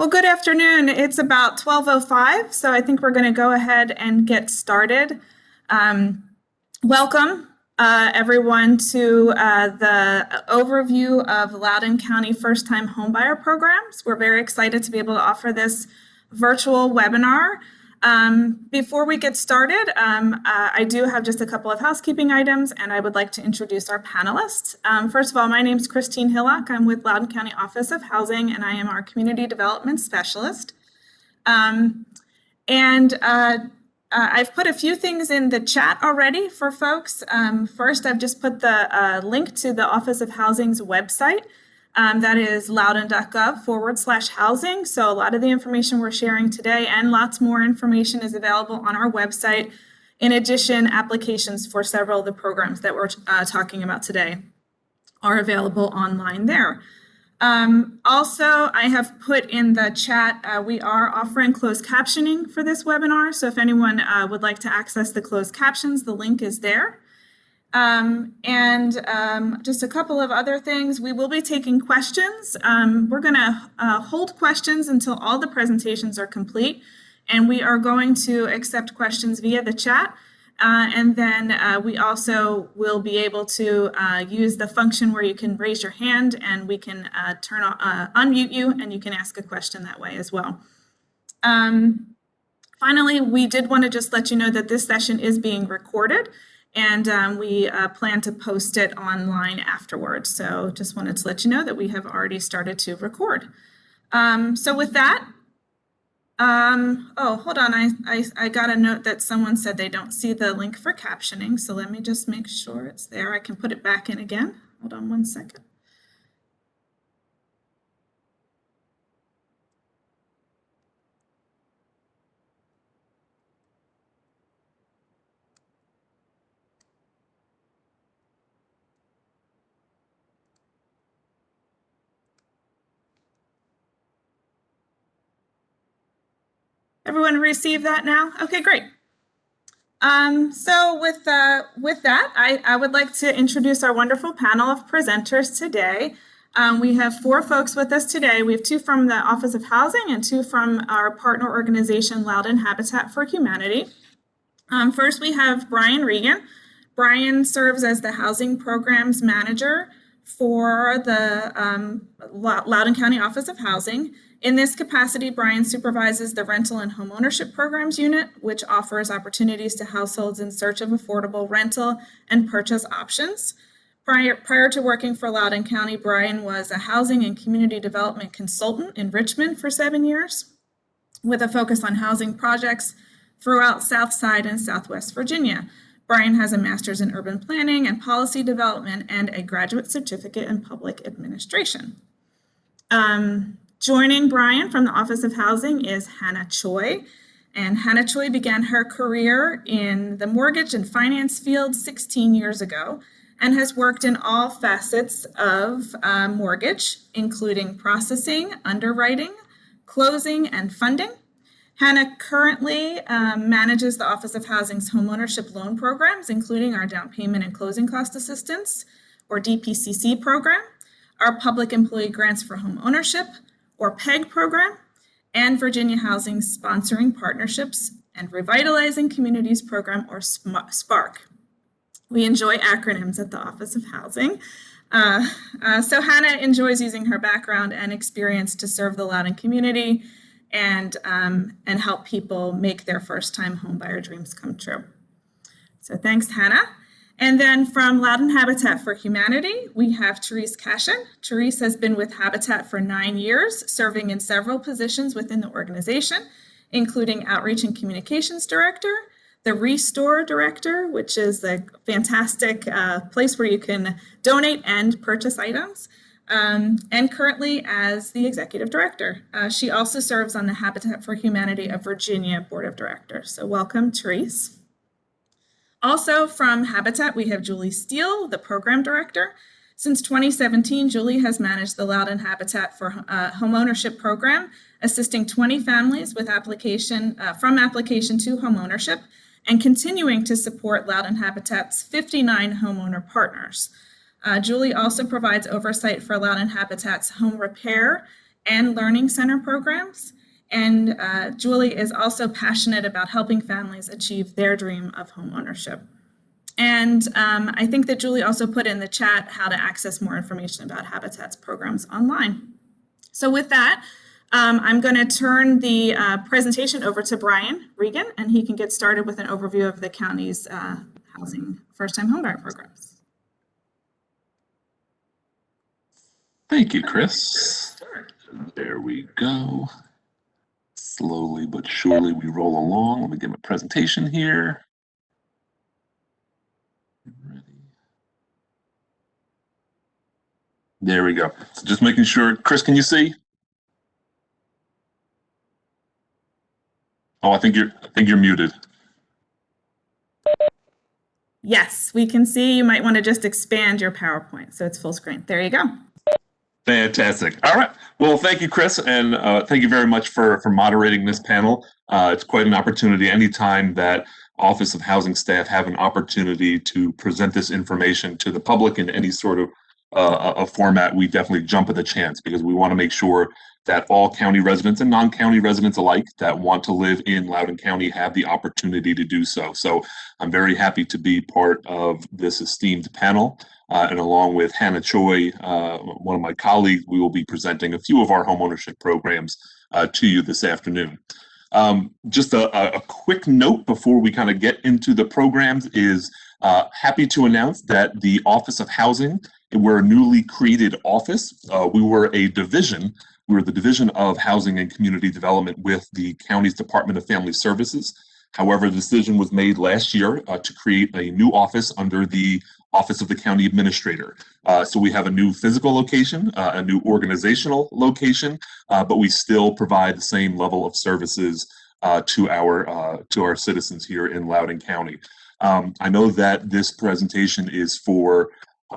Well, good afternoon. It's about 12:05, so I think we're going to go ahead and get started. Welcome, everyone, to the overview of Loudoun County First-Time Homebuyer Programs. We're very excited to be able to offer this virtual webinar. Before we get started, I do have just a couple of housekeeping items, and I would like to introduce our panelists. First of all, my name is Christine Hillock. I'm with Loudoun County Office of Housing, and I am our Community Development Specialist. I've put a few things in the chat already for folks. First, I've just put the link to the Office of Housing's website. That is loudoun.gov/housing. So a lot of the information we're sharing today and lots more information is available on our website. In addition, applications for several of the programs that we're talking about today are available online there. Also, I have put in the chat, we are offering closed captioning for this webinar. So if anyone would like to access the closed captions, the link is there. Just a couple of other things. We will be taking questions. We're going to hold questions until all the presentations are complete, and we are going to accept questions via the chat. And then we also will be able to use the function where you can raise your hand and we can unmute you and you can ask a question that way as well. Finally, we did want to just let you know that this session is being recorded. And we plan to post it online afterwards. So just wanted to let you know that we have already started to record. So with that, oh, hold on. I got a note that someone said they don't see the link for captioning. So let me just make sure it's there. I can put it back in again. Hold on one second. Everyone receive that now? Okay, great. So with that, I would like to introduce our wonderful panel of presenters today. We have 4 folks with us today. We have 2 from the Office of Housing and 2 from our partner organization, Loudoun Habitat for Humanity. First, we have Brian Regan. Brian serves as the Housing Programs Manager for the Loudoun County Office of Housing. In this capacity, Brian supervises the Rental and Homeownership Programs Unit, which offers opportunities to households in search of affordable rental and purchase options. Prior to working for Loudoun County, Brian was a housing and community development consultant in Richmond for 7 years, with a focus on housing projects throughout Southside and Southwest Virginia. Brian has a master's in urban planning and policy development and a graduate certificate in public administration. Joining Brian from the Office of Housing is Hannah Choi. And Hannah Choi began her career in the mortgage and finance field 16 years ago and has worked in all facets of mortgage, including processing, underwriting, closing, and funding. Hannah currently manages the Office of Housing's homeownership loan programs, including our down payment and closing cost assistance, or DPCC program, our public employee grants for home ownership, or PEG program, and Virginia Housing's sponsoring partnerships and revitalizing communities program, or SPARK. We enjoy acronyms at the Office of Housing. So Hannah enjoys using her background and experience to serve the Loudoun community and help people make their first-time homebuyer dreams come true. So thanks, Hannah. And then from Loudoun Habitat for Humanity, we have Therese Cashin. Therese has been with Habitat for 9 years, serving in several positions within the organization, including Outreach and Communications Director, the Restore Director, which is a fantastic place where you can donate and purchase items, and currently as the Executive Director. She also serves on the Habitat for Humanity of Virginia Board of Directors. So welcome, Therese. Also from Habitat, we have Julie Steele, the Program Director. Since 2017, Julie has managed the Loudoun Habitat for Homeownership Program, assisting 20 families with from application to homeownership, and continuing to support Loudoun Habitat's 59 homeowner partners. Julie also provides oversight for Loudoun Habitat's home repair and learning center programs. And Julie is also passionate about helping families achieve their dream of home ownership. And I think that Julie also put in the chat how to access more information about Habitat's programs online. So with that, I'm going to turn the presentation over to Brian Regan, and he can get started with an overview of the county's housing first-time homebuyer programs. Thank you, Chris. There we go. Slowly but surely we roll along. Let me get my presentation here. Ready. There we go. So just making sure. Chris, can you see? Oh, I think you're muted. Yes, we can see. You might want to just expand your PowerPoint so it's full screen. There you go. Fantastic. All right. Well, thank you, Chris, and thank you very much for moderating this panel. It's quite an opportunity anytime that Office of Housing staff have an opportunity to present this information to the public in any sort of a format. We definitely jump at the chance because we want to make sure that all county residents and non-county residents alike that want to live in Loudoun County have the opportunity to do so. So I'm very happy to be part of this esteemed panel. And along with Hannah Choi, one of my colleagues, we will be presenting a few of our homeownership programs to you this afternoon. Just a quick note before we kind of get into the programs is happy to announce that the Office of Housing, we're a newly created office. We were a division. We were the Division of Housing and Community Development with the county's Department of Family Services. However, the decision was made last year to create a new office under the Office of the County Administrator. So we have a new physical location, a new organizational location, but we still provide the same level of services to our citizens here in Loudoun County. I know that this presentation is for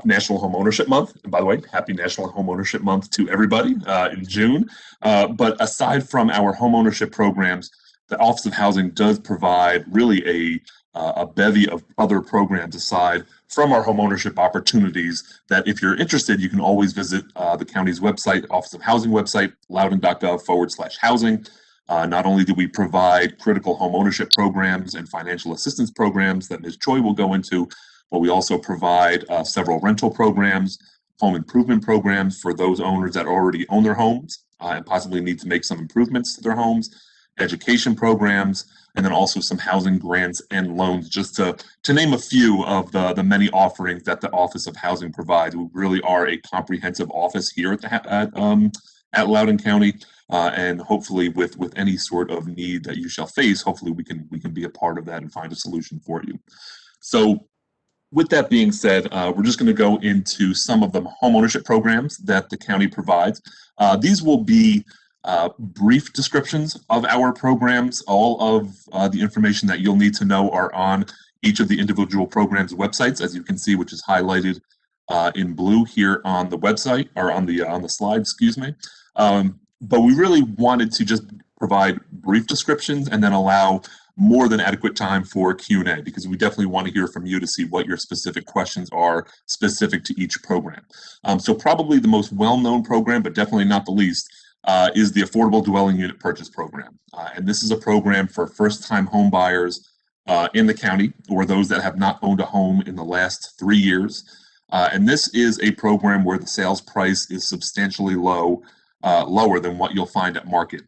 National Homeownership Month. And by the way, happy National Homeownership Month to everybody in June. But aside from our homeownership programs, the Office of Housing does provide really a bevy of other programs aside from our homeownership opportunities that if you're interested, you can always visit the county's website, Office of Housing website, loudoun.gov/housing. Not only do we provide critical homeownership programs and financial assistance programs that Ms. Choi will go into, but we also provide several rental programs, home improvement programs for those owners that already own their homes and possibly need to make some improvements to their homes, education programs, and then also some housing grants and loans, just to name a few of the many offerings that the Office of Housing provides. We really are a comprehensive office here at Loudoun County, and hopefully with any sort of need that you shall face, hopefully we can be a part of that and find a solution for you. So with that being said, we're just going to go into some of the homeownership programs that the county provides. These will be brief descriptions of our programs. All of the information that you'll need to know are on each of the individual programs' websites, as you can see, which is highlighted in blue here on the website, or on the slide, excuse me. But we really wanted to just provide brief descriptions and then allow more than adequate time for Q&A, because we definitely want to hear from you to see what your specific questions are specific to each program. So probably the most well-known program, but definitely not the least, is the Affordable Dwelling Unit Purchase Program. And this is a program for first-time home buyers in the county, or those that have not owned a home in the last 3 years. And this is a program where the sales price is substantially lower than what you'll find at market.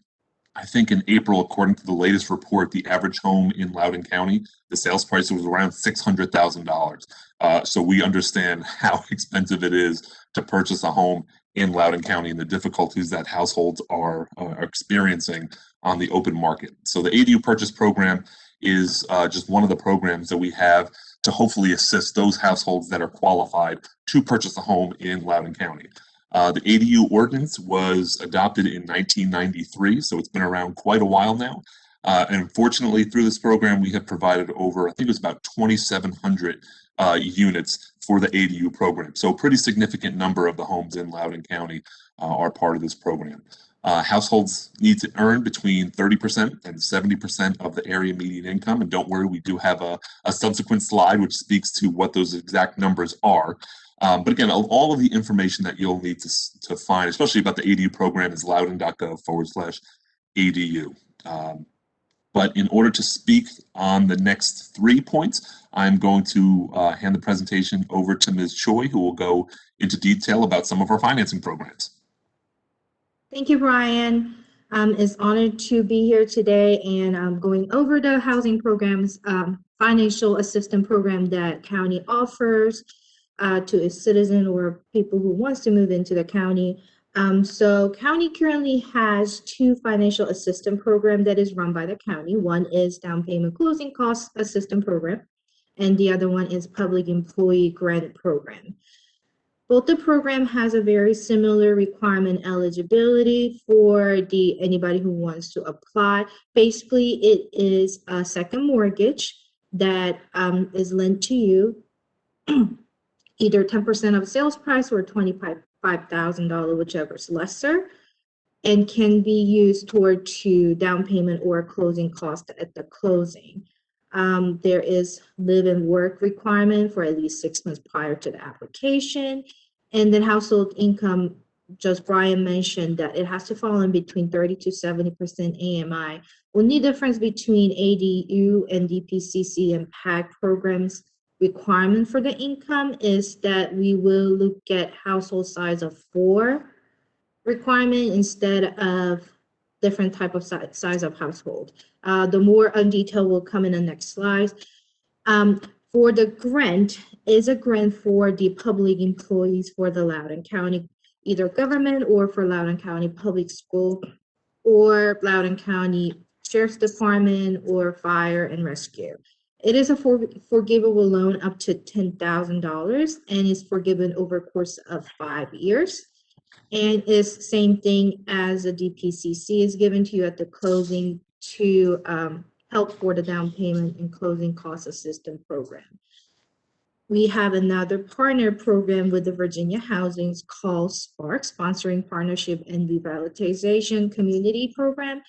I think in April, according to the latest report, the average home in Loudoun County, the sales price was around $600,000. So we understand how expensive it is to purchase a home in Loudoun County and the difficulties that households are experiencing on the open market. So the ADU purchase program is just one of the programs that we have to hopefully assist those households that are qualified to purchase a home in Loudoun County. The ADU ordinance was adopted in 1993, so it's been around quite a while now. And fortunately, through this program, we have provided over, I think it was about 2,700 units for the ADU program. So a pretty significant number of the homes in Loudoun County are part of this program. Households need to earn between 30% and 70% of the area median income. And don't worry, we do have a subsequent slide which speaks to what those exact numbers are. But again, all of the information that you'll need to find, especially about the ADU program, is loudoun.gov/ADU. But in order to speak on the next 3 points, I'm going to hand the presentation over to Ms. Choi, who will go into detail about some of our financing programs. Thank you, Brian. It's honored to be here today, and I'm going over the housing programs, financial assistance program that county offers to a citizen or people who wants to move into the county. So county currently has 2 financial assistance program that is run by the county. One is down payment closing cost assistance program, and the other one is public employee grant program. Both the program has a very similar requirement eligibility for anybody who wants to apply. Basically, it is a second mortgage that is lent to you, either 10% of sales price or $25,000, whichever is lesser, and can be used toward to down payment or closing cost at the closing. There is live and work requirement for at least 6 months prior to the application. And then household income, just Brian mentioned that it has to fall in between 30 to 70% AMI. Only difference between ADU and DPCC and PAG programs requirement for the income is that we will look at household size of 4 requirement instead of different type of size of household. The more detail will come in the next slide. For the grant, is a grant for the public employees for the Loudoun County, either government or for Loudoun County Public School or Loudoun County Sheriff's Department or Fire and Rescue. It is a forgivable loan up to $10,000 and is forgiven over a course of 5 years. And is same thing as a DPCC is given to you at the closing to help for the down payment and closing cost assistance program. We have another partner program with the Virginia Housing called SPARK, Sponsoring Partnership and Revitalization Community Program.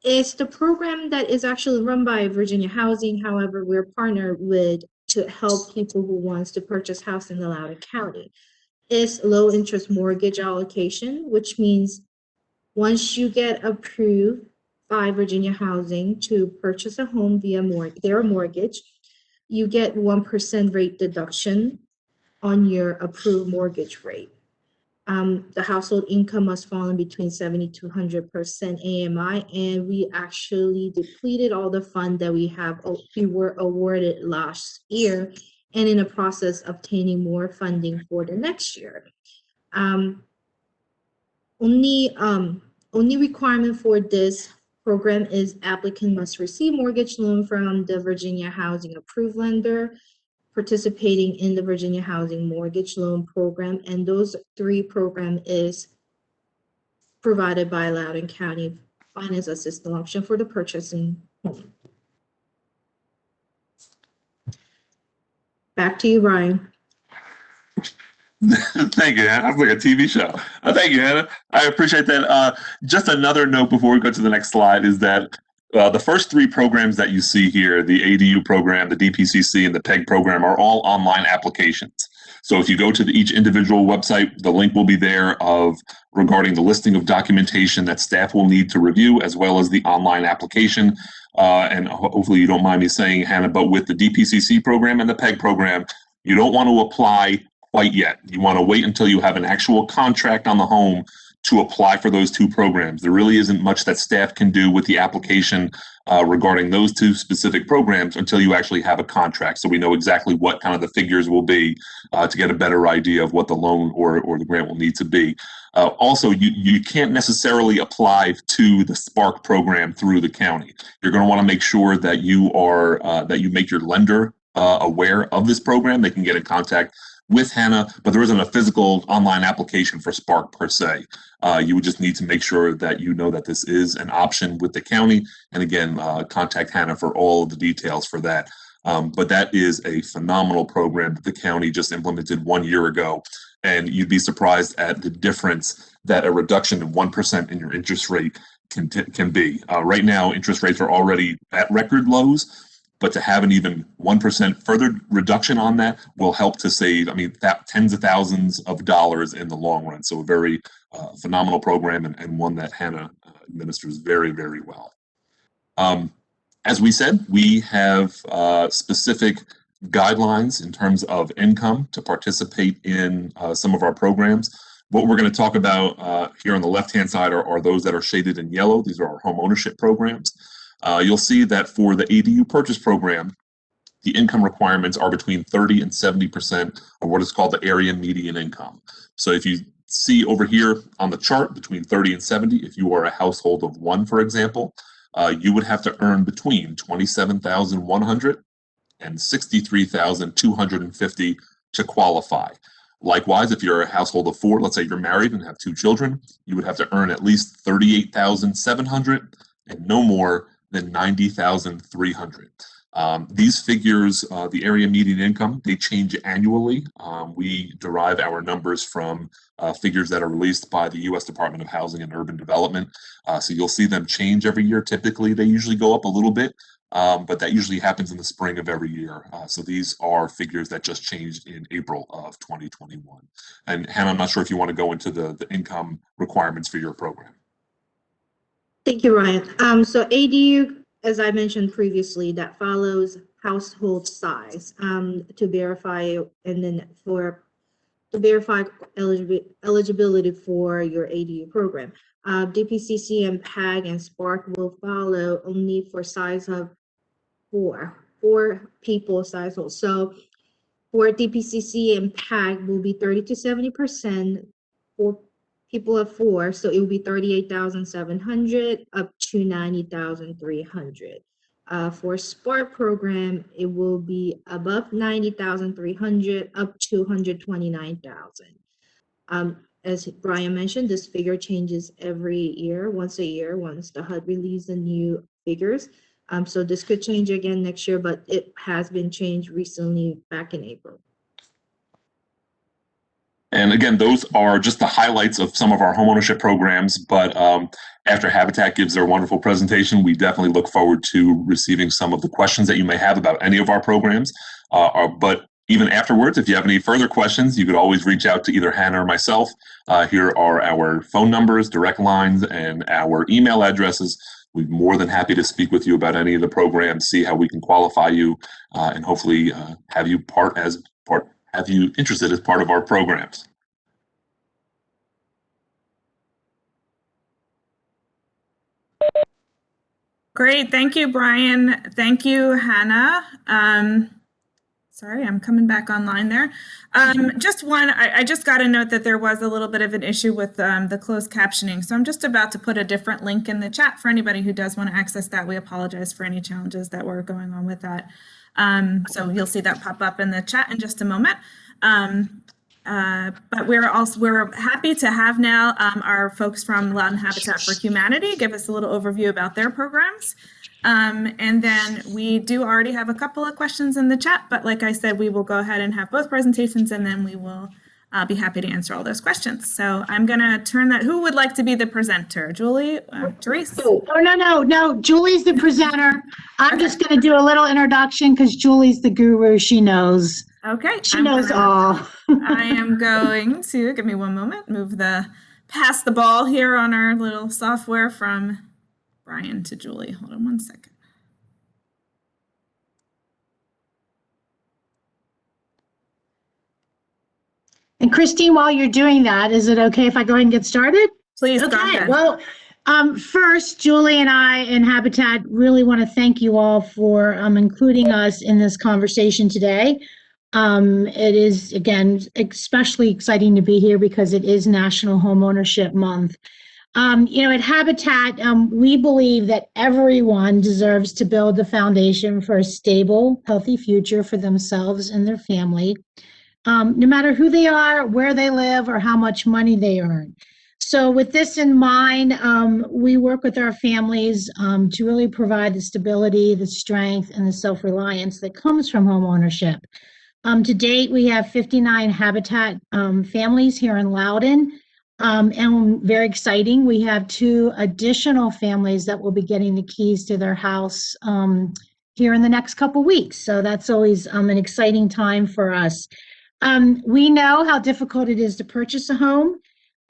It's the program that is actually run by Virginia Housing. However, we're partnered with to help people who wants to purchase house in the Loudoun County. It's low interest mortgage allocation, which means once you get approved by Virginia Housing to purchase a home via their mortgage, you get 1% rate deduction on your approved mortgage rate. The household income must fall in between 70 to 100% AMI, and we actually depleted all the fund that we were awarded last year, and in the process of obtaining more funding for the next year. Only requirement for this program is applicant must receive mortgage loan from the Virginia Housing approved lender, participating in the Virginia Housing mortgage loan program, and those 3 program is provided by Loudoun County Finance Assistance option for the purchasing home. Back to you, Brian. Thank you, Hannah. That's like a TV show. Thank you, Hannah. I appreciate that. Just another note before we go to the next slide is that the first 3 programs that you see here, the ADU program, the DPCC, and the PEG program, are all online applications. So if you go to each individual website, the link will be there regarding the listing of documentation that staff will need to review, as well as the online application. And hopefully you don't mind me saying, Hannah, but with the DPCC program and the PEG program, you don't want to apply quite yet. You want to wait until you have an actual contract on the home to apply for those 2 programs. There really isn't much that staff can do with the application regarding those 2 specific programs until you actually have a contract. So we know exactly what kind of the figures will be to get a better idea of what the loan or the grant will need to be. Also, you can't necessarily apply to the Spark program through the county. You're going to want to make sure that you make your lender aware of this program. They can get in contact with Hannah, but there isn't a physical online application for Spark per se. You would just need to make sure that you know that this is an option with the county. And again, contact Hannah for all of the details for that. But that is a phenomenal program that the county just implemented 1 year ago. And you'd be surprised at the difference that a reduction of 1% in your interest rate can be. Right now, interest rates are already at record lows. But to have an even 1% further reduction on that will help to save, tens of thousands of dollars in the long run. So a very phenomenal program, and one that Hannah administers very, very well. As we said, we have specific guidelines in terms of income to participate in some of our programs. What we're going to talk about here on the left-hand side are those that are shaded in yellow. These are our home ownership programs. You'll see that for the ADU purchase program, the income requirements are between 30 and 70% of what is called the area median income. So if you see over here on the chart between 30 and 70, if you are a household of one, for example, you would have to earn between $27,100 and $63,250 to qualify. Likewise, if you're a household of four, let's say you're married and have two children, you would have to earn at least $38,700 and no more than $90,300. These figures, the area median income, they change annually. We derive our numbers from figures that are released by the U.S. Department of Housing and Urban Development. So you'll see them change every year. Typically, they usually go up a little bit, but that usually happens in the spring of every year. So these are figures that just changed in April of 2021. And Hannah, I'm not sure if you want to go into the income requirements for your program. Thank you, Ryan. So ADU, as I mentioned previously, that follows household size to verify, and then to verify eligibility for your ADU program. DPCC and PAG and Spark will follow only for size of four people size. So for DPCC and PAG will be 30 to 70% for people of four, so it will be 38,700 up to 90,300. For Spark program, it will be above 90,300 up to 129,000. As Brian mentioned, this figure changes every year, once a year, once the HUD releases the new figures. So this could change again next year, but it has been changed recently back in April. And again, those are just the highlights of some of our homeownership programs. But after Habitat gives their wonderful presentation, we definitely look forward to receiving some of the questions that you may have about any of our programs. But even afterwards, if you have any further questions, you could always reach out to either Hannah or myself. Here are our phone numbers, direct lines, and our email addresses. We're more than happy to speak with you about any of the programs, see how we can qualify you, and hopefully have you interested as part of our programs. Great. Thank you, Brian. Thank you, Hannah. Sorry, I'm coming back online there. I just got a note that there was a little bit of an issue with the closed captioning. So I'm just about to put a different link in the chat for anybody who does want to access that. We apologize for any challenges that were going on with that. So you'll see that pop up in the chat in just a moment. But we're happy to have now our folks from Loudoun Habitat for Humanity give us a little overview about their programs. And then we do already have a couple of questions in the chat, but like I said, we will go ahead and have both presentations, and then we will be happy to answer all those questions. So I'm going to turn that. Who would like to be the presenter? Julie? Therese? Oh, no. Julie's the presenter. I'm just going to do a little introduction because Julie's the guru. She knows. Okay. She knows all. I am going to, give me one moment, pass the ball here on our little software from Brian to Julie. Hold on one second. And Christine, while you're doing that, is it okay if I go ahead and get started? Please, okay. Go ahead. Well, first, Julie and I and Habitat really want to thank you all for including us in this conversation today. It is, again, especially exciting to be here because it is National Homeownership Month. At Habitat, we believe that everyone deserves to build the foundation for a stable, healthy future for themselves and their family, no matter who they are, where they live, or how much money they earn. So with this in mind, we work with our families to really provide the stability, the strength, and the self-reliance that comes from homeownership. To date, we have 59 Habitat families here in Loudoun, and very exciting, we have 2 additional families that will be getting the keys to their house here in the next couple weeks. So that's always an exciting time for us. We know how difficult it is to purchase a home.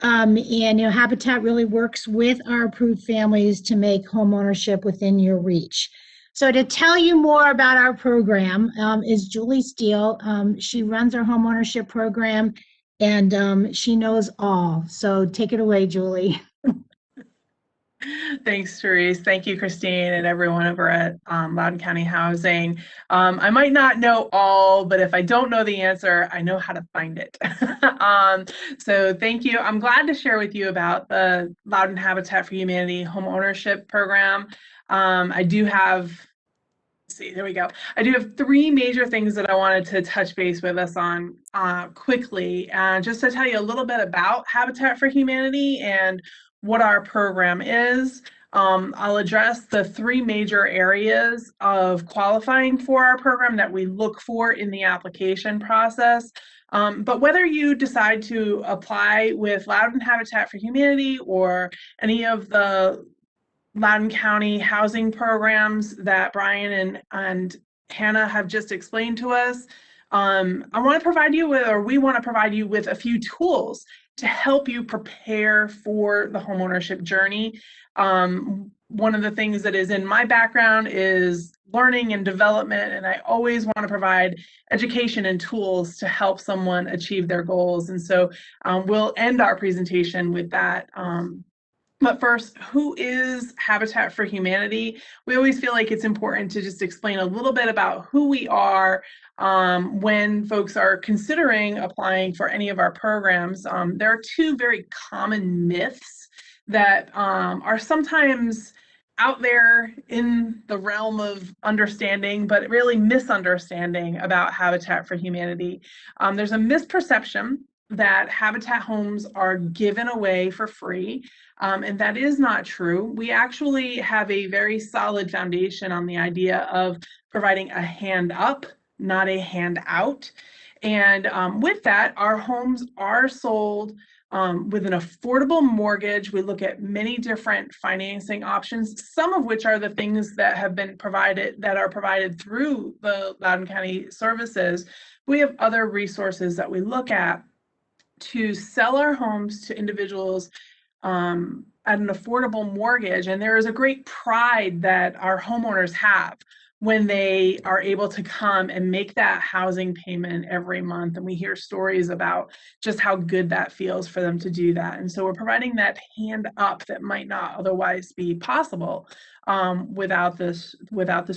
And Habitat really works with our approved families to make home ownership within your reach. So to tell you more about our program is Julie Steele. She runs our home ownership program, and she knows all. So take it away, Julie. Thanks, Therese. Thank you, Christine, and everyone over at Loudoun County Housing. I might not know all, but if I don't know the answer, I know how to find it. So thank you. I'm glad to share with you about the Loudoun Habitat for Humanity home ownership program. I do have there we go. I do have three major things that I wanted to touch base with us on quickly, just to tell you a little bit about Habitat for Humanity and what our program is. I'll address the three major areas of qualifying for our program that we look for in the application process. But whether you decide to apply with Loudoun Habitat for Humanity or any of the Loudoun County housing programs that Brian and Hannah have just explained to us, I want to provide you with, or we want to provide you with a few tools to help you prepare for the homeownership journey. One of the things that is in my background is learning and development, and I always want to provide education and tools to help someone achieve their goals. And so we'll end our presentation with that. But first, who is Habitat for Humanity? We always feel like it's important to just explain a little bit about who we are when folks are considering applying for any of our programs. There are two very common myths that are sometimes out there in the realm of understanding, but really misunderstanding about Habitat for Humanity. There's a misperception that Habitat homes are given away for free, and that is not true. We actually have a very solid foundation on the idea of providing a hand up, not a hand out. And with that, our homes are sold with an affordable mortgage. We look at many different financing options, some of which are the things that have been provided, that are provided through the Loudoun County services. We have other resources that we look at to sell our homes to individuals at an affordable mortgage. And there is a great pride that our homeowners have when they are able to come and make that housing payment every month. And we hear stories about just how good that feels for them to do that. And so we're providing that hand up that might not otherwise be possible without this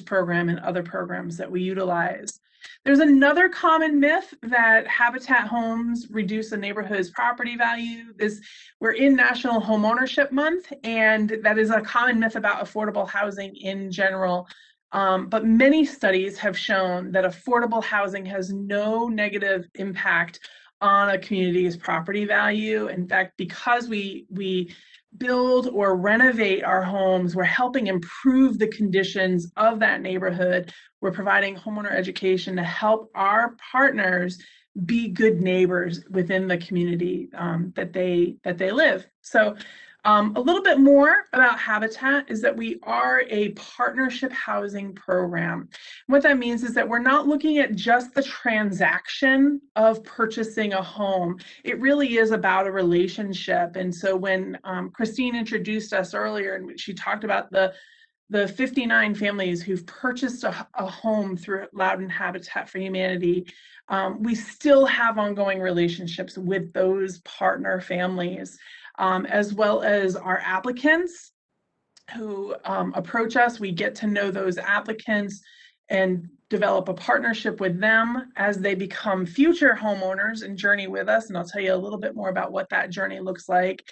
program and other programs that we utilize. There's another common myth that Habitat homes reduce a neighborhood's property value. We're in National Homeownership Month, and that is a common myth about affordable housing in general. But many studies have shown that affordable housing has no negative impact on a community's property value. In fact, because we build or renovate our homes, we're helping improve the conditions of that neighborhood. We're providing homeowner education to help our partners be good neighbors within the community that they live. So a little bit more about Habitat is that we are a partnership housing program. What that means is that we're not looking at just the transaction of purchasing a home. It really is about a relationship. And so when Christine introduced us earlier and she talked about the 59 families who've purchased a home through Loudoun Habitat for Humanity, we still have ongoing relationships with those partner families. As well as our applicants who approach us. We get to know those applicants and develop a partnership with them as they become future homeowners and journey with us. And I'll tell you a little bit more about what that journey looks like.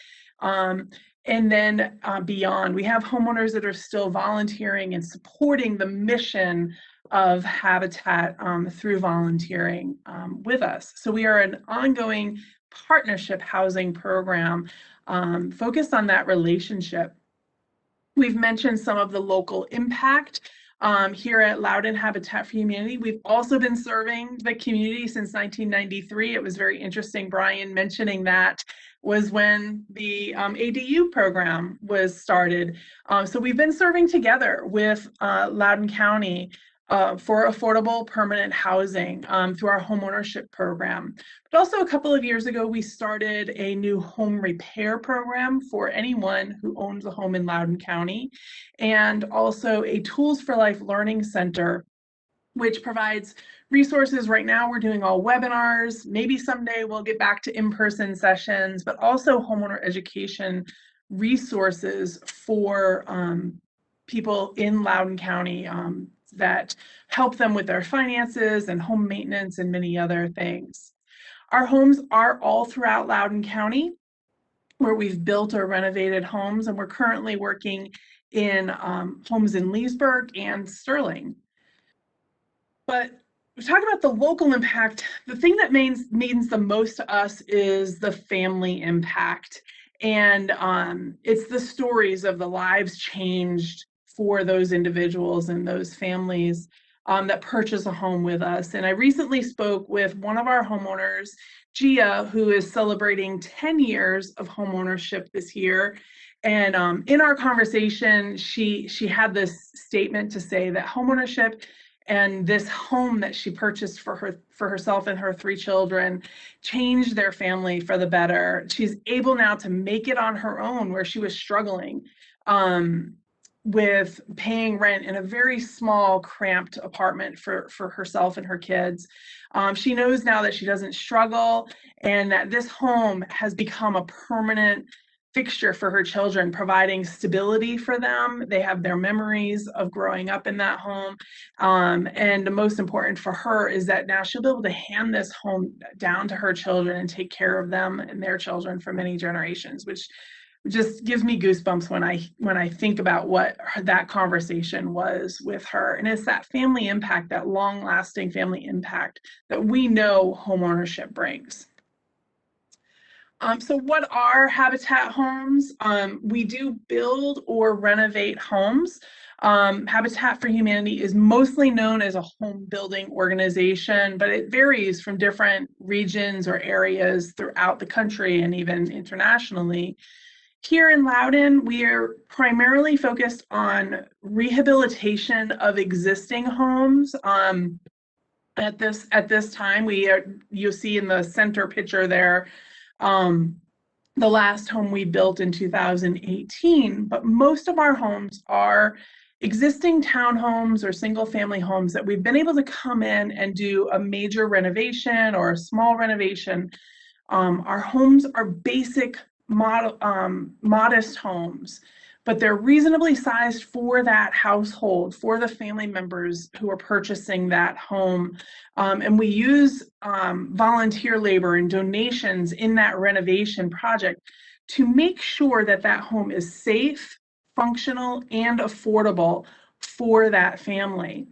And then beyond, we have homeowners that are still volunteering and supporting the mission of Habitat through volunteering with us. So we are an ongoing partnership housing program focused on that relationship. We've mentioned some of the local impact here at Loudoun Habitat for Humanity. We've also been serving the community since 1993. It was very interesting, Brian mentioning that was when the ADU program was started. So we've been serving together with Loudoun County for affordable permanent housing through our homeownership program. But also a couple of years ago, we started a new home repair program for anyone who owns a home in Loudoun County, and also a Tools for Life Learning Center, which provides resources. Right now, we're doing all webinars. Maybe someday we'll get back to in-person sessions, but also homeowner education resources for people in Loudoun County that help them with their finances and home maintenance and many other things. Our homes are all throughout Loudoun County, where we've built or renovated homes, and we're currently working in homes in Leesburg and Sterling. But we talk about the local impact. The thing that means the most to us is the family impact. And it's the stories of the lives changed for those individuals and those families that purchase a home with us. And I recently spoke with one of our homeowners, Gia, who is celebrating 10 years of homeownership this year. And in our conversation, she had this statement to say that homeownership and this home that she purchased for herself and her 3 children changed their family for the better. She's able now to make it on her own, where she was struggling with paying rent in a very small, cramped apartment for herself and her kids. She knows now that she doesn't struggle, and that this home has become a permanent fixture for her children, providing stability for them. They have their memories of growing up in that home. And the most important for her is that now she'll be able to hand this home down to her children and take care of them and their children for many generations, which just gives me goosebumps when I think about what that conversation was with her. And it's that family impact, that long-lasting family impact that we know homeownership brings. So what are Habitat homes? We do build or renovate homes. Habitat for Humanity is mostly known as a home building organization, but it varies from different regions or areas throughout the country and even internationally. Here in Loudoun, we are primarily focused on rehabilitation of existing homes. At this time, you'll see in the center picture there, the last home we built in 2018, but most of our homes are existing townhomes or single family homes that we've been able to come in and do a major renovation or a small renovation. Our homes are basic modest homes, but they're reasonably sized for that household, for the family members who are purchasing that home. And we use volunteer labor and donations in that renovation project to make sure that that home is safe, functional, and affordable for that family.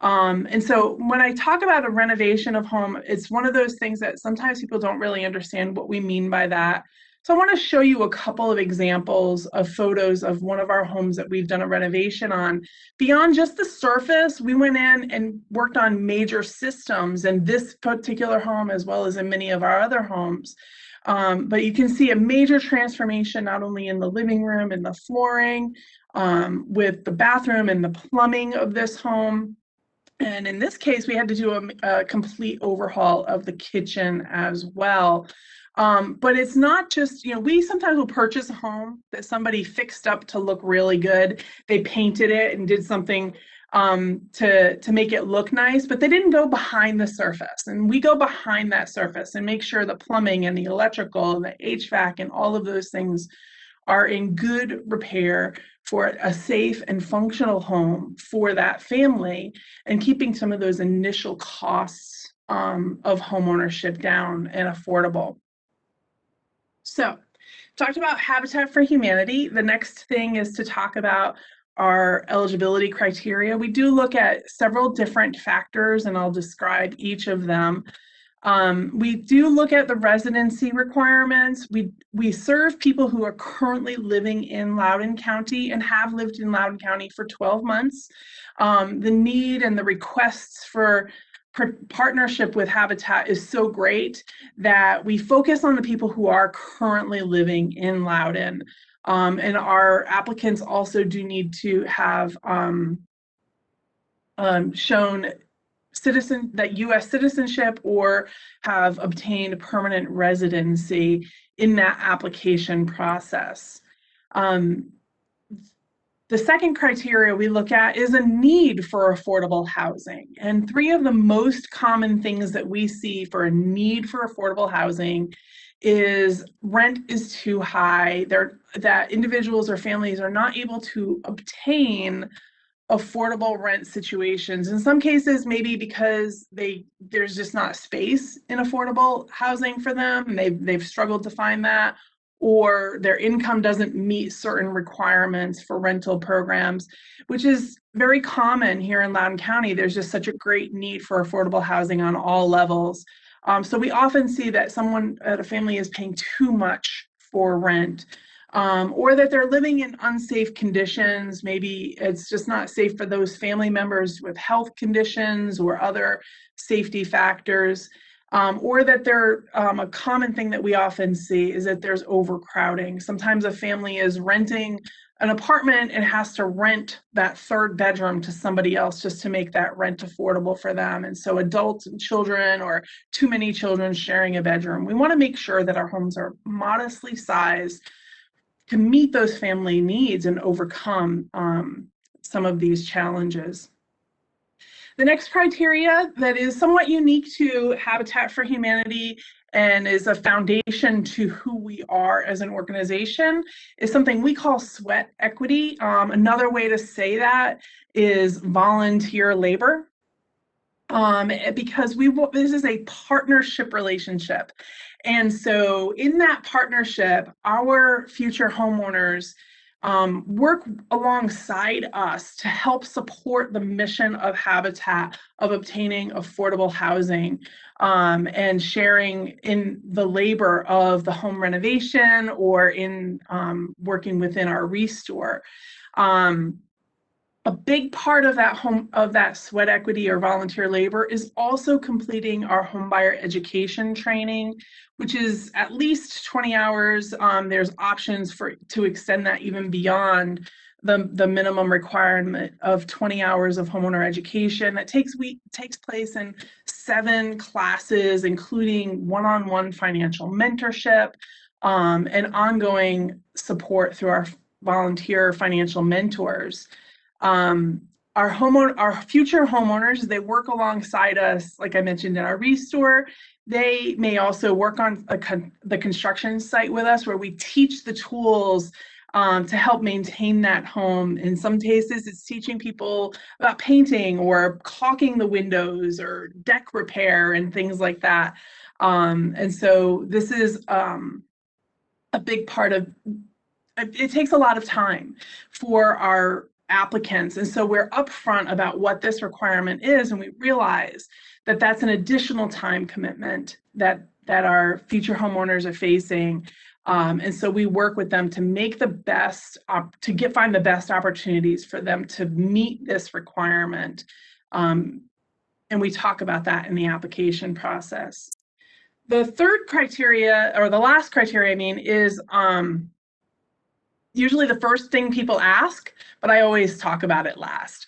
And so when I talk about a renovation of home, it's one of those things that sometimes people don't really understand what we mean by that. So I want to show you a couple of examples of photos of one of our homes that we've done a renovation on. Beyond just the surface, we went in and worked on major systems in this particular home, as well as in many of our other homes. But you can see a major transformation, not only in the living room and the flooring, with the bathroom and the plumbing of this home. And in this case, we had to do a complete overhaul of the kitchen as well. But it's not just, we sometimes will purchase a home that somebody fixed up to look really good. They painted it and did something to make it look nice, but they didn't go behind the surface. And we go behind that surface and make sure the plumbing and the electrical and the HVAC and all of those things are in good repair for a safe and functional home for that family, and keeping some of those initial costs of homeownership down and affordable. So, talked about Habitat for Humanity. The next thing is to talk about our eligibility criteria. We do look at several different factors, and I'll describe each of them. We do look at the residency requirements. We serve people who are currently living in Loudoun County and have lived in Loudoun County for 12 months. The need and the requests for partnership with Habitat is so great that we focus on the people who are currently living in Loudoun. And our applicants also do need to have shown U.S. citizenship or have obtained permanent residency in that application process. The second criteria we look at is a need for affordable housing. And three of the most common things that we see for a need for affordable housing is rent is too high, that individuals or families are not able to obtain affordable rent situations. In some cases, maybe because there's just not space in affordable housing for them, and they've struggled to find that, or their income doesn't meet certain requirements for rental programs, which is very common here in Loudoun County. There's just such a great need for affordable housing on all levels. So we often see that a family is paying too much for rent. Or that they're living in unsafe conditions. Maybe it's just not safe for those family members with health conditions or other safety factors. Or that a common thing that we often see is that there's overcrowding. Sometimes a family is renting an apartment and has to rent that third bedroom to somebody else just to make that rent affordable for them. And so adults and children, or too many children sharing a bedroom. We want to make sure that our homes are modestly sized to meet those family needs and overcome some of these challenges. The next criteria that is somewhat unique to Habitat for Humanity and is a foundation to who we are as an organization is something we call sweat equity. Another way to say that is volunteer labor. Because this is a partnership relationship. And so in that partnership, our future homeowners work alongside us to help support the mission of Habitat of obtaining affordable housing and sharing in the labor of the home renovation or in working within our restore. A big part of that sweat equity or volunteer labor is also completing our homebuyer education training, which is at least 20 hours. There's options to extend that even beyond the minimum requirement of 20 hours of homeowner education. That takes place in 7 classes, including one-on-one financial mentorship and ongoing support through our volunteer financial mentors. Our future homeowners, they work alongside us, like I mentioned, in our restore. They may also work on the construction site with us, where we teach the tools to help maintain that home. In some cases, it's teaching people about painting or caulking the windows or deck repair and things like that. And so this is a big part of it. Takes a lot of time for our applicants. And so we're upfront about what this requirement is, and we realize that that's an additional time commitment that our future homeowners are facing. And so we work with them to make the best, find the best opportunities for them to meet this requirement. And we talk about that in the application process. The third criteria, or the last criteria, I mean, is usually the first thing people ask, but I always talk about it last.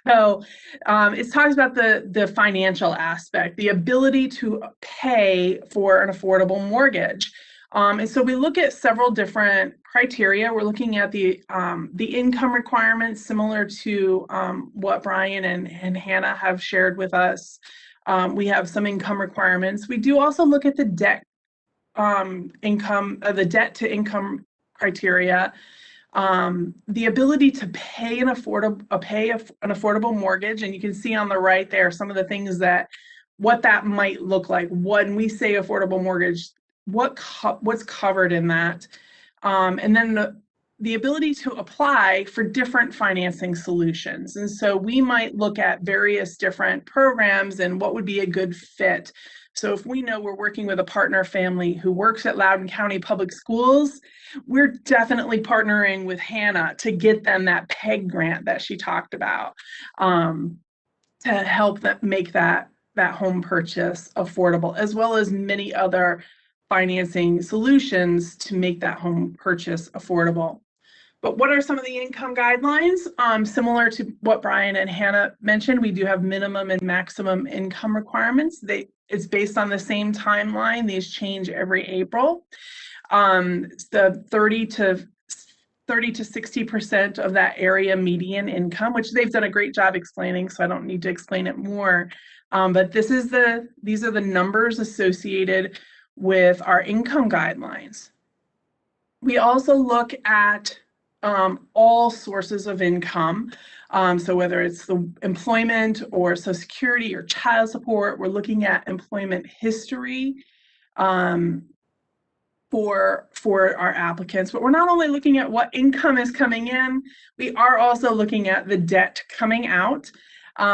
So it talks about the financial aspect, the ability to pay for an affordable mortgage. And so we look at several different criteria. We're looking at the income requirements, similar to what Brian and Hannah have shared with us. We have some income requirements. We do also look at the debt the debt to income criteria, the ability to pay an affordable mortgage. And you can see on the right there some of the things what that might look like. When we say affordable mortgage, what's covered in that, and then the ability to apply for different financing solutions. And so we might look at various different programs and what would be a good fit. So if we know we're working with a partner family who works at Loudoun County Public Schools, we're definitely partnering with Hannah to get them that PEG grant that she talked about, to help them make that home purchase affordable, as well as many other financing solutions to make that home purchase affordable. But what are some of the income guidelines? Similar to what Brian and Hannah mentioned, we do have minimum and maximum income requirements. It's based on the same timeline. These change every April. The 30 to 60% of that area median income, which they've done a great job explaining, so I don't need to explain it more. But these are the numbers associated with our income guidelines. We also look at all sources of income. So whether it's the employment or Social Security or child support, we're looking at employment history for our applicants. But we're not only looking at what income is coming in, we are also looking at the debt coming out.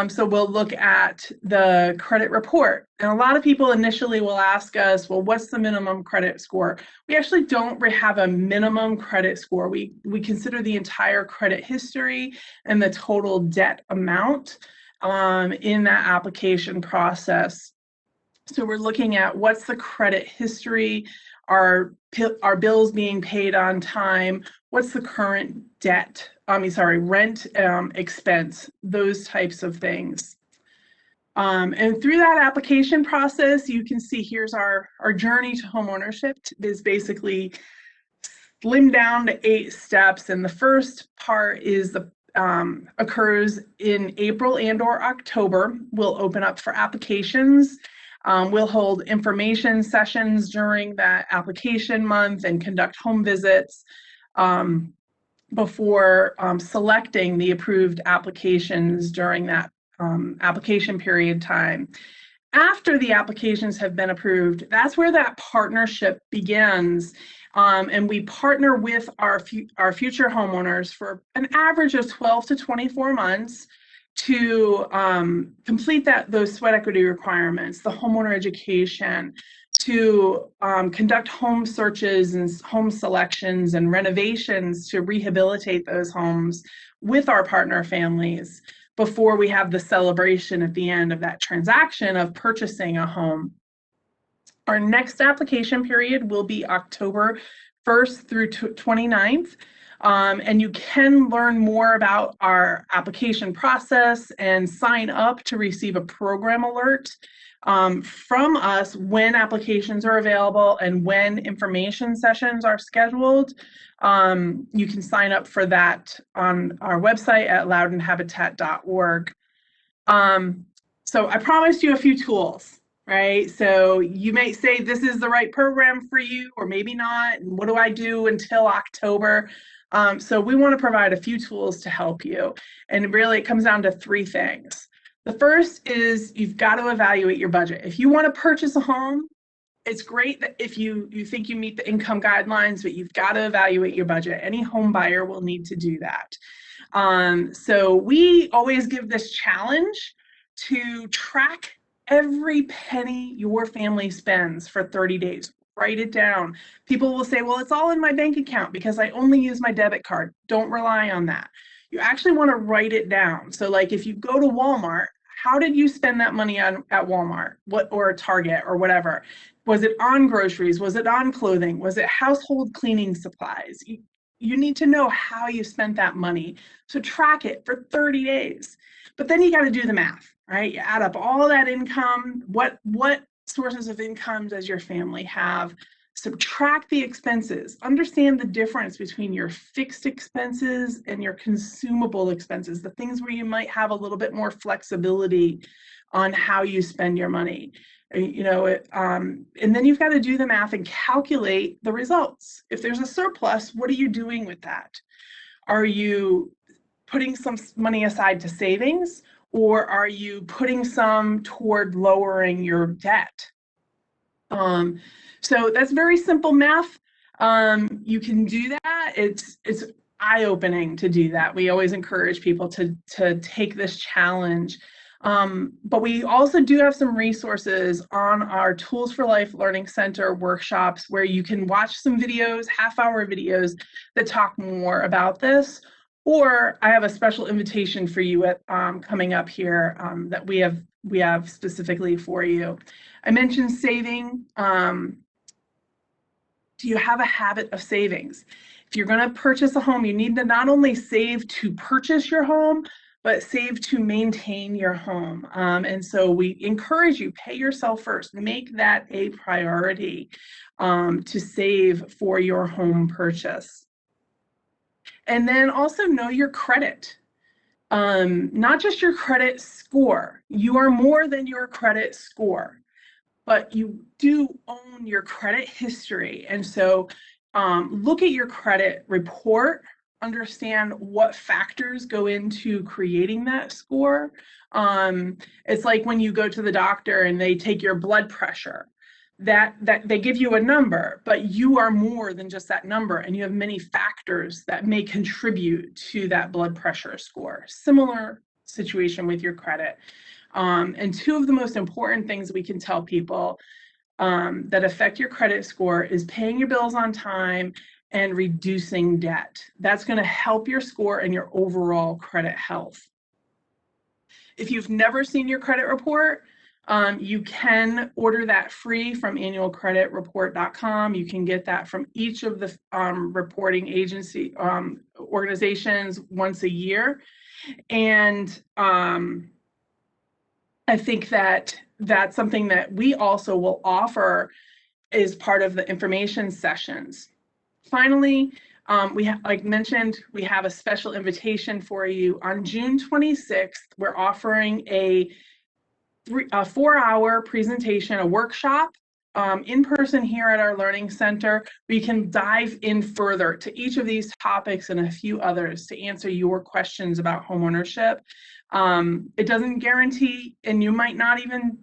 So we'll look at the credit report. And a lot of people initially will ask us, well, what's the minimum credit score? We actually don't have a minimum credit score. We consider the entire credit history and the total debt amount in that application process. So we're looking at what's the credit history, are bills being paid on time, what's the current debt, rent expense, those types of things. And through that application process, you can see here's our journey to homeownership is basically slimmed down to 8 steps. And the first part is occurs in April and/or October. We'll open up for applications. We'll hold information sessions during that application month and conduct home visits before selecting the approved applications during that application period time. After the applications have been approved, that's where that partnership begins. And we partner with our future homeowners for an average of 12 to 24 months to complete those sweat equity requirements, the homeowner education, to conduct home searches and home selections and renovations to rehabilitate those homes with our partner families before we have the celebration at the end of that transaction of purchasing a home. Our next application period will be October 1st through 29th. And you can learn more about our application process and sign up to receive a program alert from us when applications are available and when information sessions are scheduled. You can sign up for that on our website at loudounhabitat.org. So I promised you a few tools, right? So you may say this is the right program for you, or maybe not. And what do I do until October? So we want to provide a few tools to help you. And really it comes down to 3 things. The first is you've got to evaluate your budget. If you want to purchase a home, it's great that if you think you meet the income guidelines, but you've got to evaluate your budget. Any home buyer will need to do that. So we always give this challenge to track every penny your family spends for 30 days. Write it down. People will say, well, it's all in my bank account because I only use my debit card. Don't rely on that. You actually want to write it down. So like if you go to Walmart, how did you spend that money at Walmart or Target or whatever? Was it on groceries? Was it on clothing? Was it household cleaning supplies? You need to know how you spent that money. So track it for 30 days. But then you got to do the math, right? You add up all that income. What sources of income does your family have? Subtract the expenses. Understand the difference between your fixed expenses and your consumable expenses, the things where you might have a little bit more flexibility on how you spend your money. And then you've got to do the math and calculate the results. If there's a surplus, what are you doing with that? Are you putting some money aside to savings, or are you putting some toward lowering your debt? So that's very simple math. you can do that. It's eye-opening to do that. We always encourage people to take this challenge. But we also do have some resources on our Tools for Life Learning Center workshops where you can watch some videos, half-hour videos that talk more about this. Or I have a special invitation for you at coming up here that we have specifically for you. I mentioned saving. Do you have a habit of savings? If you're going to purchase a home, you need to not only save to purchase your home, but save to maintain your home. And so we encourage you, pay yourself first, make that a priority to save for your home purchase. And then also know your credit. Not just your credit score. You are more than your credit score, but you do own your credit history. And so look at your credit report, understand what factors go into creating that score. It's like when you go to the doctor and they take your blood pressure, that they give you a number, but you are more than just that number, and you have many factors that may contribute to that blood pressure score. Similar situation with your credit. And two of the most important things we can tell people that affect your credit score is paying your bills on time and reducing debt. That's going to help your score and your overall credit health. If you've never seen your credit report, you can order that free from annualcreditreport.com. You can get that from each of the reporting agency organizations once a year. And I think that that's something that we also will offer as part of the information sessions. Finally, like mentioned, we have a special invitation for you. On June 26th, we're offering a 4-hour presentation, a workshop in person here at our Learning Center. We can dive in further to each of these topics and a few others to answer your questions about homeownership. It doesn't guarantee, and you might not even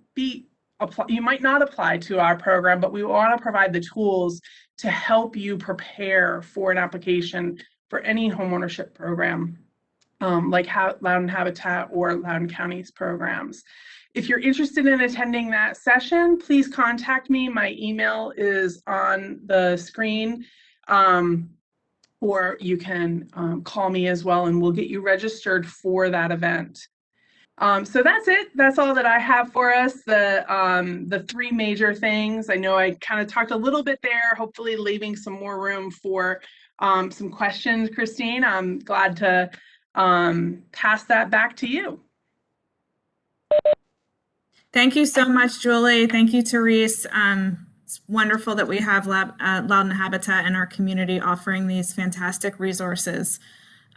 you might not apply to our program, but we want to provide the tools to help you prepare for an application for any homeownership program, like Loudoun Habitat or Loudoun County's programs. If you're interested in attending that session, please contact me. My email is on the screen, or you can call me as well, and we'll get you registered for that event. So that's it. That's all that I have for us. The three major things. I know I kind of talked a little bit there, hopefully leaving some more room for some questions, Christine. I'm glad to pass that back to you. Thank you so much, Julie. Thank you, Therese. It's wonderful that we have Loudoun Habitat in our community offering these fantastic resources.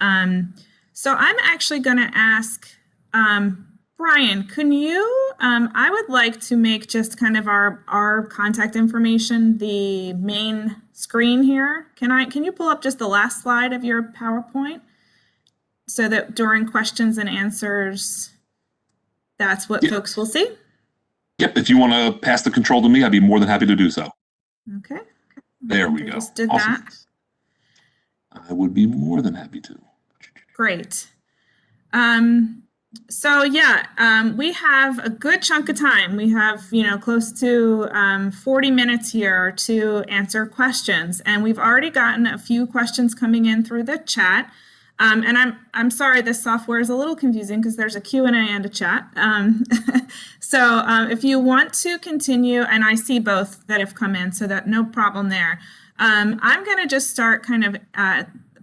So I'm actually going to ask Brian, can you, I would like to make just kind of our contact information the main screen here. Can you pull up just the last slide of your PowerPoint so that during questions and answers, that's what folks will see? Yep, if you want to pass the control to me, I'd be more than happy to do so. Okay. There we go. Just did awesome. that. I would be more than happy to. Great. So yeah, we have a good chunk of time. We have, close to 40 minutes here to answer questions, and we've already gotten a few questions coming in through the chat. And I'm sorry, this software is a little confusing because there's a Q&A and a chat. So if you want to continue, and I see both that have come in, so that no problem there. I'm going to just start kind of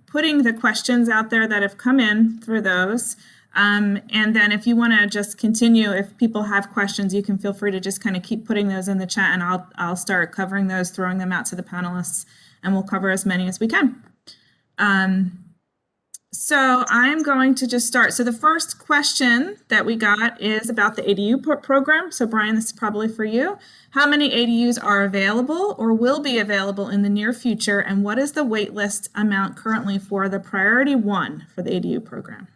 putting the questions out there that have come in through those. And then if you want to just continue, if people have questions, you can feel free to just kind of keep putting those in the chat, and I'll start covering those, throwing them out to the panelists, and we'll cover as many as we can. So I'm going to just start. So the first question that we got is about the ADU program. So Brian, this is probably for you. How many ADUs are available or will be available in the near future? And what is the wait list amount currently for the priority 1 for the ADU program?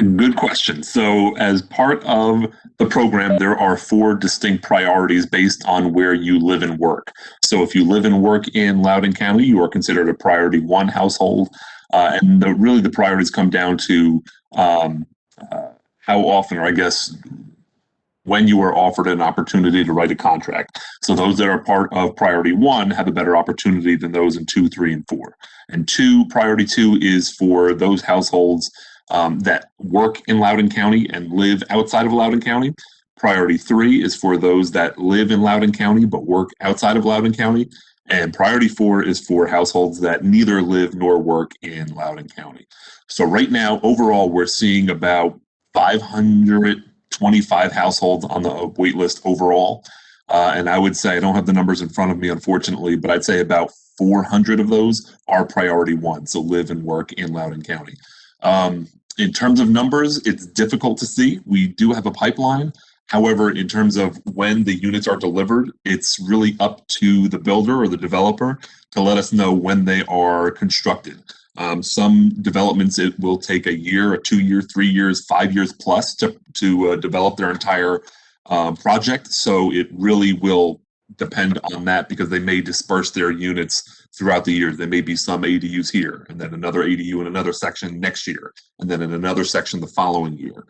Good question. So, as part of the program, there are 4 distinct priorities based on where you live and work. So, if you live and work in Loudoun County, you are considered a priority 1 household. And really, the priorities come down to how often, or I guess, when you are offered an opportunity to write a contract. So those that are part of priority 1 have a better opportunity than those in 2, 3, and 4. And priority 2 is for those households that work in Loudoun County and live outside of Loudoun County. Priority 3 is for those that live in Loudoun County but work outside of Loudoun County. And priority 4 is for households that neither live nor work in Loudoun County. So right now, overall, we're seeing about 525 households on the wait list overall. And I would say, I don't have the numbers in front of me, unfortunately, but I'd say about 400 of those are priority 1, so live and work in Loudoun County. In terms of numbers, it's difficult to see. We do have a pipeline. However, in terms of when the units are delivered, it's really up to the builder or the developer to let us know when they are constructed. Some developments, it will take a year, 2 year, 3 years, 5 years plus to develop their entire project. So it really will depend on that, because they may disperse their units throughout the years. There may be some ADUs here, and then another ADU in another section next year, and then in another section the following year.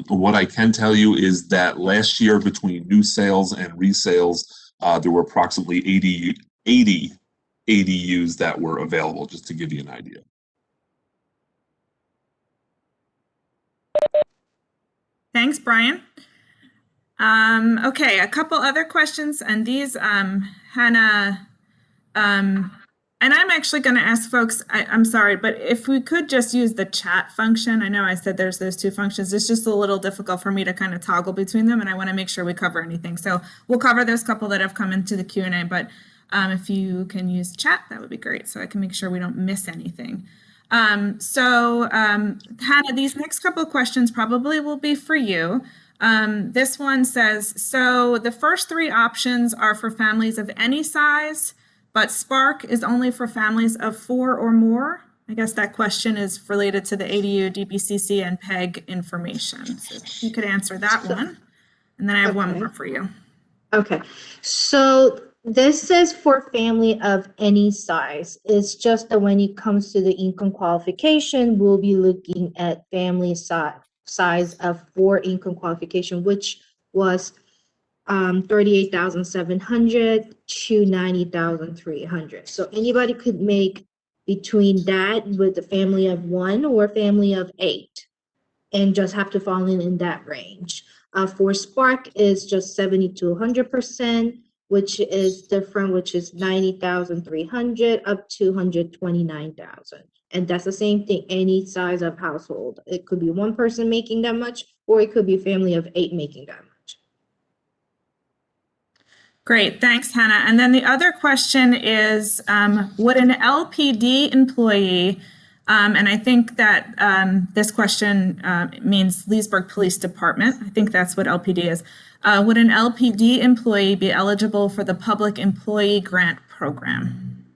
What I can tell you is that last year, between new sales and resales, there were approximately 80 ADUs that were available, just to give you an idea. Thanks, Brian. Okay, a couple other questions, and these, Hannah, and I'm actually going to ask folks, I'm sorry, but if we could just use the chat function. I know I said there's those 2 functions. It's just a little difficult for me to kind of toggle between them, and I want to make sure we cover anything. So we'll cover those couple that have come into the Q&A, but if you can use chat, that would be great, so I can make sure we don't miss anything. Hannah, these next couple of questions probably will be for you. This one says, so the first 3 options are for families of any size, but Spark is only for families of 4 or more. I guess that question is related to the ADU, DBCC, and PEG information. So if you could answer that one. And then I have one more for you. Okay, so this is for family of any size. It's just that when it comes to the income qualification, we'll be looking at family size of 4 income qualification, which was 38,700 to 90,300. So anybody could make between that with a family of 1 or a family of 8, and just have to fall in that range. For Spark is just 70 to 100%, which is different, which is 90,300 up to 129,000. And that's the same thing, any size of household. It could be 1 person making that much, or it could be a family of 8 making that much. Great, thanks, Hannah. And then the other question is, would an LPD employee, and I think that this question means Leesburg Police Department, I think that's what LPD is, would an LPD employee be eligible for the Public Employee Grant Program?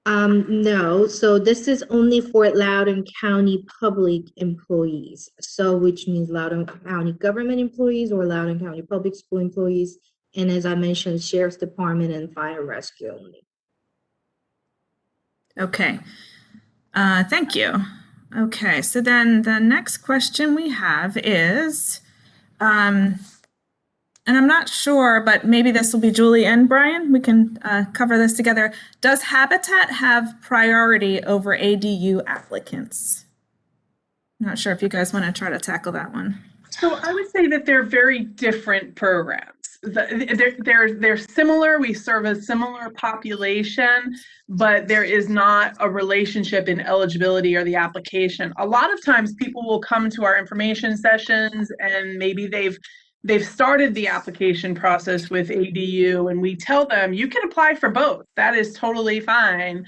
No, so this is only for Loudoun County public employees. So which means Loudoun County government employees or Loudoun County public school employees. And as I mentioned, Sheriff's Department and Fire Rescue only. Okay, thank you. Okay, so then the next question we have is, and I'm not sure, but maybe this will be Julie and Brian. We can cover this together. Does Habitat have priority over ADU applicants? I'm not sure if you guys want to try to tackle that one. So I would say that they're very different programs. They're similar. We serve a similar population, but there is not a relationship in eligibility or the application. A lot of times people will come to our information sessions and maybe they've started the application process with ADU, and we tell them you can apply for both. That is totally fine.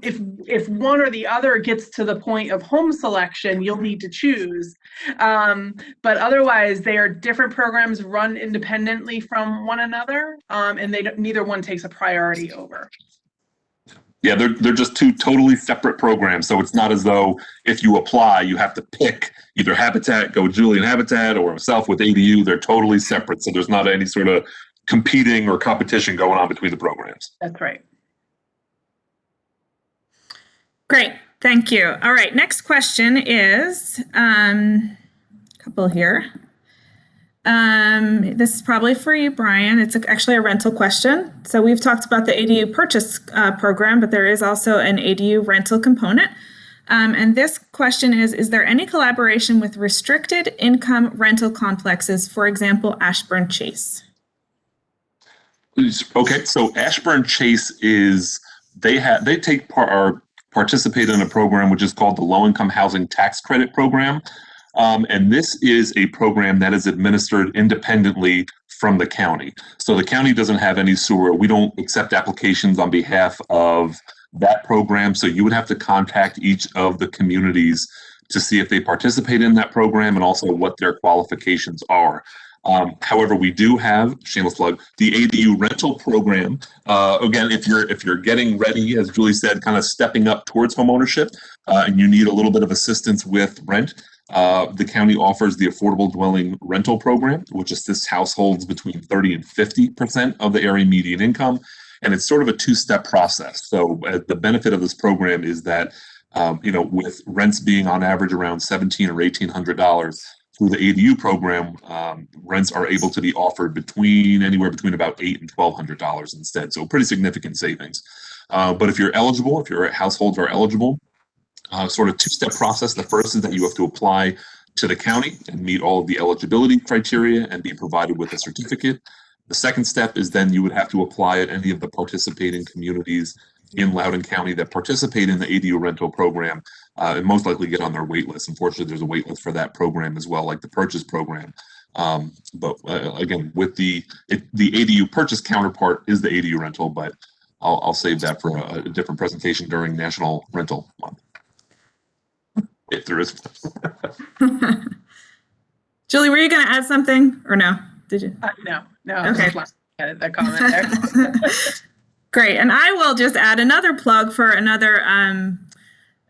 If one or the other gets to the point of home selection, you'll need to choose. But otherwise, they are different programs run independently from one another, and neither one takes a priority over. Yeah, they're just two totally separate programs. So it's not as though if you apply, you have to pick either Habitat, go with Julie and Habitat, or myself with ADU. They're totally separate. So there's not any sort of competing or competition going on between the programs. That's right. Great, thank you. All right, next question is a couple here. This is probably for you, Brian. It's actually a rental question. So we've talked about the ADU purchase program, but there is also an ADU rental component. And this question is there any collaboration with restricted income rental complexes, for example, Ashburn Chase? Okay, so Ashburn Chase is, they take part or participate in a program which is called the Low Income Housing Tax Credit Program. And this is a program that is administered independently from the county. So the county doesn't have any sewer. We don't accept applications on behalf of that program. So you would have to contact each of the communities to see if they participate in that program and also what their qualifications are. However, we do have, shameless plug, the ADU rental program. Again, if you're getting ready, as Julie said, kind of stepping up towards homeownership, and you need a little bit of assistance with rent, the county offers the Affordable Dwelling Rental Program, which assists households between 30 and 50% of the area median income. And it's sort of a two-step process. So the benefit of this program is that, with rents being on average around $1,700 or $1,800, through the ADU program, rents are able to be offered anywhere between about $800 and $1,200 instead. So pretty significant savings. But if you're eligible, if your households are eligible, sort of two-step process. The first is that you have to apply to the county and meet all of the eligibility criteria and be provided with a certificate. The second step is then you would have to apply at any of the participating communities in Loudoun County that participate in the ADU rental program, and most likely get on their wait list. Unfortunately, there's a wait list for that program as well, like the purchase program. But again, with the ADU purchase counterpart is the ADU rental, but I'll save that for a different presentation during National Rental Month, if there is. Julie, were you going to add something or no? Did you? No. Okay. Just a comment there. Great. And I will just add another plug for another, I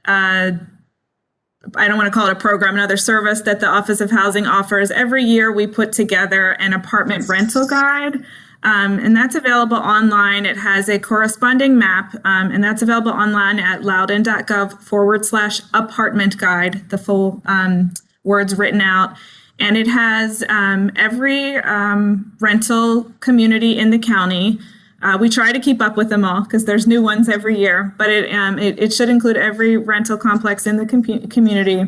don't want to call it a program, another service that the Office of Housing offers. Every year we put together an apartment rental guide, and that's available online. It has a corresponding map, and that's available online at loudoun.gov/apartment guide, the full words written out. And it has every rental community in the county. We try to keep up with them all because there's new ones every year, but it should include every rental complex in the community.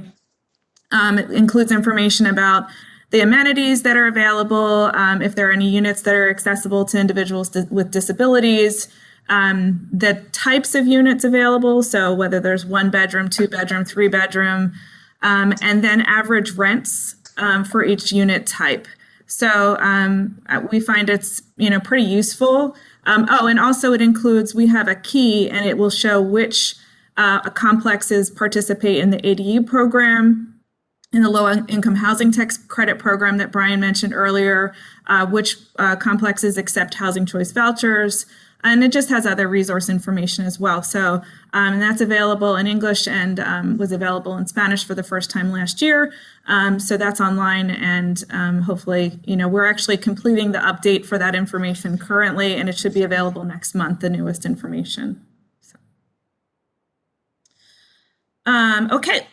It includes information about the amenities that are available, if there are any units that are accessible to individuals with disabilities, the types of units available, so whether there's 1 bedroom, 2 bedroom, 3 bedroom, and then average rents for each unit type. So we find it's pretty useful. And also it includes, we have a key and it will show which complexes participate in the ADU program, in the low income housing tax credit program that Brian mentioned earlier, which complexes accept housing choice vouchers, and it just has other resource information as well. So and that's available in English and was available in Spanish for the first time last year. So that's online, and hopefully, we're actually completing the update for that information currently, and it should be available next month, the newest information. Okay,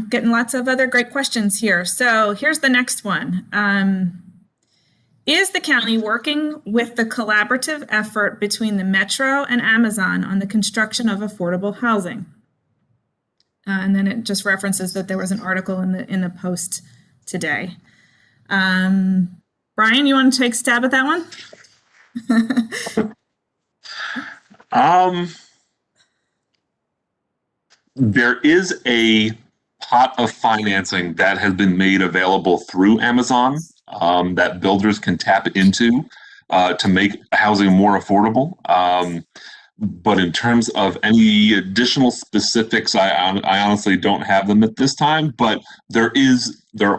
getting lots of other great questions here. So here's the next one. Is the county working with the collaborative effort between the Metro and Amazon on the construction of affordable housing? And then it just references that there was an article in the Post today. Brian, you want to take a stab at that one? There is a pot of financing that has been made available through Amazon that builders can tap into to make housing more affordable. But in terms of any additional specifics, I honestly don't have them at this time. But there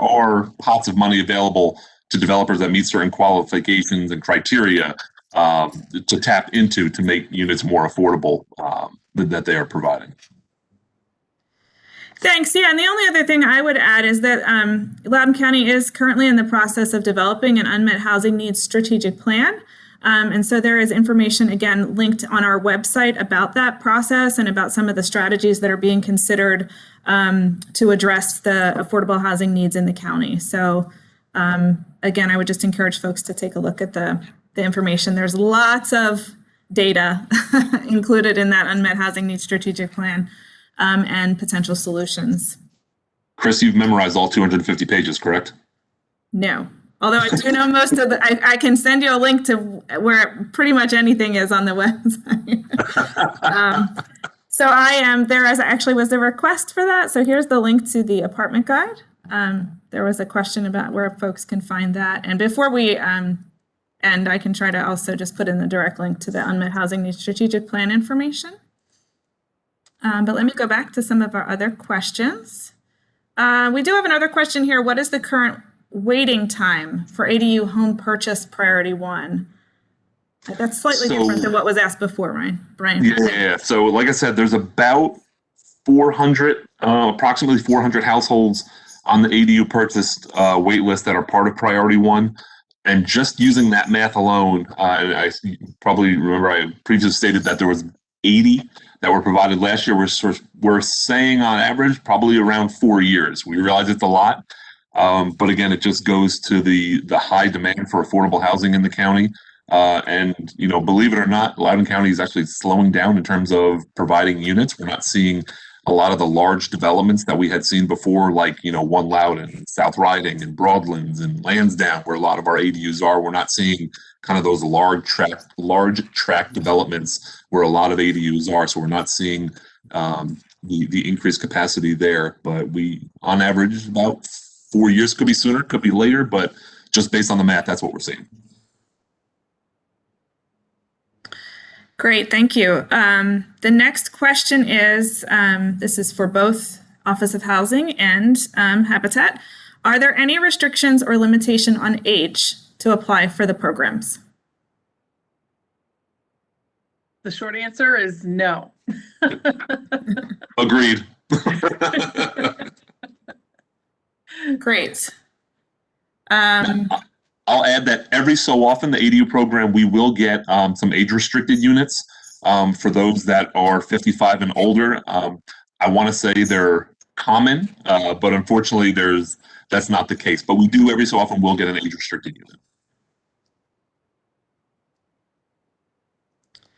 are pots of money available to developers that meet certain qualifications and criteria to tap into to make units more affordable. that they are providing. Thanks. Yeah, and the only other thing I would add is that Loudoun County is currently in the process of developing an unmet housing needs strategic plan. And so there is information, again, linked on our website about that process and about some of the strategies that are being considered to address the affordable housing needs in the county. So again, I would just encourage folks to take a look at the information. There's lots of data included in that unmet housing needs strategic plan. And potential solutions. Chris, you've memorized all 250 pages, correct? No, although I do know most of I can send you a link to where pretty much anything is on the website. So I am, there actually was a request for that. So here's the link to the apartment guide. There was a question about where folks can find that. And before we end, I can try to also just put in the direct link to the unmet housing needs strategic plan information. But let me go back to some of our other questions. We do have another question here. What is the current waiting time for ADU home purchase priority 1? That's slightly different than what was asked before, Brian. Yeah. So like I said, there's about 400, approximately 400 households on the ADU purchase wait list that are part of priority 1. And just using that math alone, I probably remember I previously stated that there was 80 that were provided last year. We're saying on average probably around 4 years. We realize it's a lot, but again, it just goes to the high demand for affordable housing in the county. And believe it or not, Loudoun County is actually slowing down in terms of providing units. We're not seeing a lot of the large developments that we had seen before, like One Loudoun, South Riding, and Broadlands, and Lansdowne, where a lot of our ADUs are. We're not seeing kind of those large tract developments where a lot of ADUs are. So we're not seeing the increased capacity there. But we, on average, about 4 years, could be sooner, could be later, but just based on the math, that's what we're seeing. Great, thank you. The next question is, this is for both Office of Housing and Habitat. Are there any restrictions or limitation on age to apply for the programs? The short answer is no. Agreed. Great. I'll add that every so often, the ADU program, we will get some age-restricted units for those that are 55 and older. I want to say they're common, but unfortunately, that's not the case. But we do every so often will get an age-restricted unit.